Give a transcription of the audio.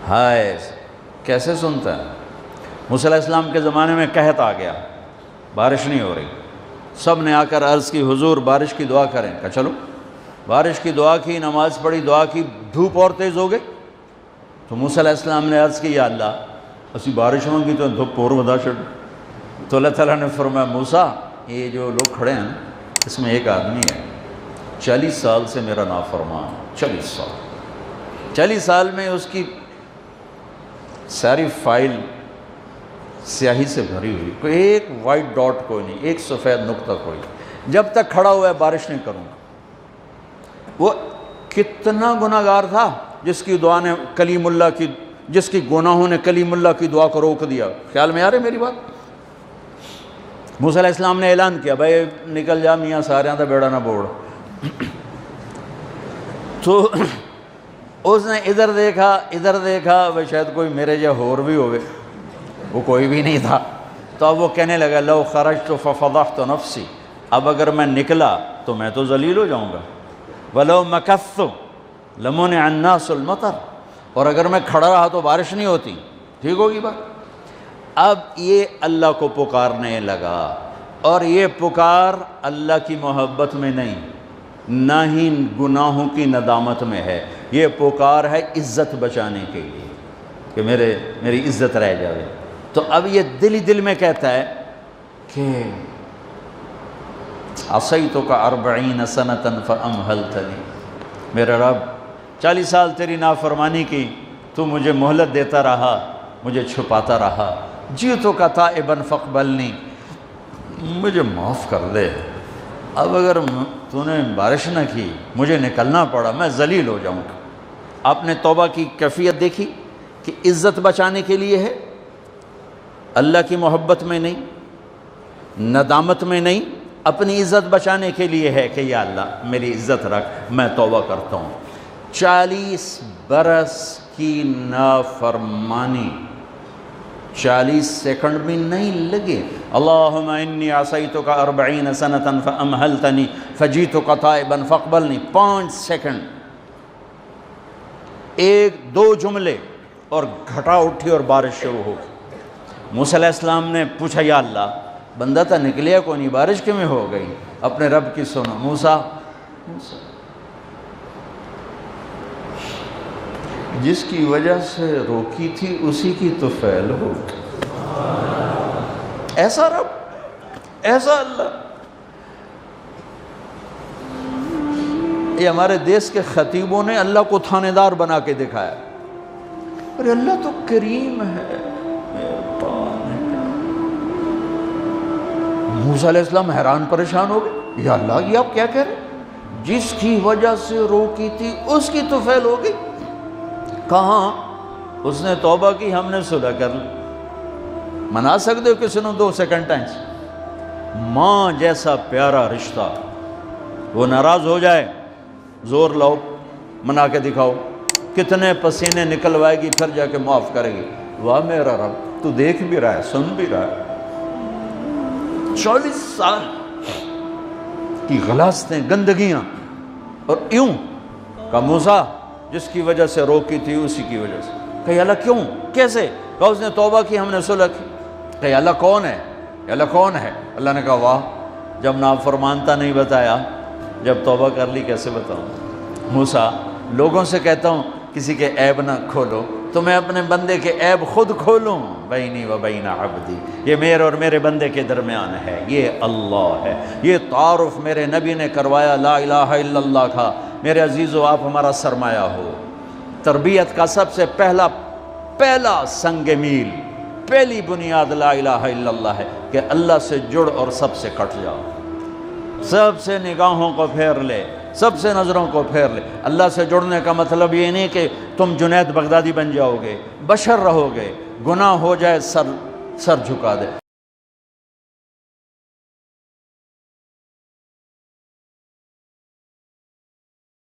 ہائے کیسے سنتا ہے۔ موسیٰ علیہ السلام کے زمانے میں قحط آ گیا، بارش نہیں ہو رہی، سب نے آ کر عرض کی حضور بارش کی دعا کریں، کہا چلو بارش کی دعا کی، نماز پڑھی، دعا کی، دھوپ اور تیز ہو گئی۔ تو موسیٰ علیہ السلام نے عرض کی یا اللہ اسی بارش ہوں گی تو دھوپ اور ودا چھڑ۔ تو اللہ تعالیٰ نے فرمایا موسیٰ یہ جو لوگ کھڑے ہیں اس میں ایک آدمی ہے 40 سال سے میرا نافرمان، 40 سال میں اس کی ساری فائل سیاہی سے بھری ہوئی، کوئی ایک وائٹ ڈاٹ کوئی نہیں، ایک سفید نقطہ کوئی، جب تک کھڑا ہوا ہے بارش نہیں کروں گا۔ وہ کتنا گناہ گار تھا جس کی دعا نے کلیم اللہ کی، جس کی گناہوں نے کلیم اللہ کی دعا کو روک دیا۔ خیال میں آ رہے میری بات؟ موسیٰ علیہ السلام نے اعلان کیا بھائی نکل جا میاں ساریاں دا بیڑا نہ بوڑ۔ تو اس نے ادھر دیکھا وہ شاید کوئی میرے جا ہور بھی ہوئے، وہ کوئی بھی نہیں تھا۔ تو اب وہ کہنے لگا لو خرجت ففضحت نفسی، اب اگر میں نکلا تو میں تو ذلیل ہو جاؤں گا، ولو مکثت لمنع الناس المطر، اور اگر میں کھڑا رہا تو بارش نہیں ہوتی، ٹھیک ہوگی بات۔ اب یہ اللہ کو پکارنے لگا، اور یہ پکار اللہ کی محبت میں نہیں، نہ ہی گناہوں کی ندامت میں ہے، یہ پکار ہے عزت بچانے کے لیے کہ میری عزت رہ جائے۔ تو اب یہ دل ہی دل میں کہتا ہے کہ عصیتک 40 سنة فأمہلتنی، میرا رب 40 سال تیری نافرمانی کی، تو مجھے مہلت دیتا رہا، مجھے چھپاتا رہا، جئتک تائبا فاقبلنی، مجھے معاف کر دے۔ اب اگر تو نے بارش نہ کی، مجھے نکلنا پڑا، میں ذلیل ہو جاؤں گا۔ آپ نے توبہ کی کیفیت دیکھی کہ عزت بچانے کے لیے ہے، اللہ کی محبت میں نہیں، ندامت میں نہیں، اپنی عزت بچانے کے لیے ہے کہ یا اللہ میری عزت رکھ، میں توبہ کرتا ہوں۔ 40 برس کی نافرمانی، 40 سیکنڈ بھی نہیں لگے۔ اللہم انی عصیتک 40 سنة فأمہلتنی فجئتک تائبا فاقبلنی، 5 سیکنڈ، 1-2 جملے اور گھٹا اٹھی اور بارش شروع ہو گئی۔ موسیٰ علیہ السلام نے پوچھا یا اللہ بندہ تھا نکلیا کو نہیں، بارش کیوں ہو گئی؟ اپنے رب کی سنو، موسیٰ جس کی وجہ سے روکی تھی اسی کی تو فعل ہو۔ ایسا رب، ایسا اللہ۔ یہ ہمارے دیس کے خطیبوں نے اللہ کو تھانے دار بنا کے دکھایا، ارے اللہ تو کریم ہے۔ موسیٰ علیہ السلام حیران پریشان ہو گئے، یا اللہ یہ آپ کیا کہہ رہے ہیں؟ جس کی وجہ سے روکی تھی اس کی تو فعل ہو گئی۔ کہاں؟ اس نے توبہ کی، ہم نے صلح کر لی۔ منا سکتے ہو کسی نے 2 سیکنڈ ٹائمز؟ ماں جیسا پیارا رشتہ، وہ ناراض ہو جائے زور لاؤ منا کے دکھاؤ، کتنے پسینے نکلوائے گی پھر جا کے معاف کرے گی۔ واہ میرا رب، تو دیکھ بھی رہا ہے، سن بھی رہا ہے۔ 40 سال کی غلاظتیں، گندگیاں، اور یوں کہ موسیٰ جس کی وجہ سے روکی تھی اسی کی وجہ سے۔ کہ اللہ کیوں، کیسے؟ کہا اس نے توبہ کی، ہم نے صلح کی۔ کہ اللہ کون ہے؟ اللہ کون ہے؟ اللہ نے کہا واہ، جب نافرمانتا نہیں بتایا، جب توبہ کر لی کیسے بتاؤں؟ موسیٰ لوگوں سے کہتا ہوں کسی کے عیب نہ کھولو، تو میں اپنے بندے کے عیب خود کھولوں؟ بینی و بین عبدی، یہ میرے اور میرے بندے کے درمیان ہے، یہ اللہ ہے۔ یہ تعارف میرے نبی نے کروایا لا الہ الا اللہ کا۔ میرے عزیزو آپ ہمارا سرمایہ ہو۔ تربیت کا سب سے پہلا سنگ میل، پہلی بنیاد لا الہ الا اللہ ہے کہ اللہ سے جڑ اور سب سے کٹ جاؤ، سب سے نگاہوں کو پھیر لے، سب سے نظروں کو پھیر لے۔ اللہ سے جڑنے کا مطلب یہ نہیں کہ تم جنید بغدادی بن جاؤ گے، بشر رہو گے، گناہ ہو جائے سر جھکا دے۔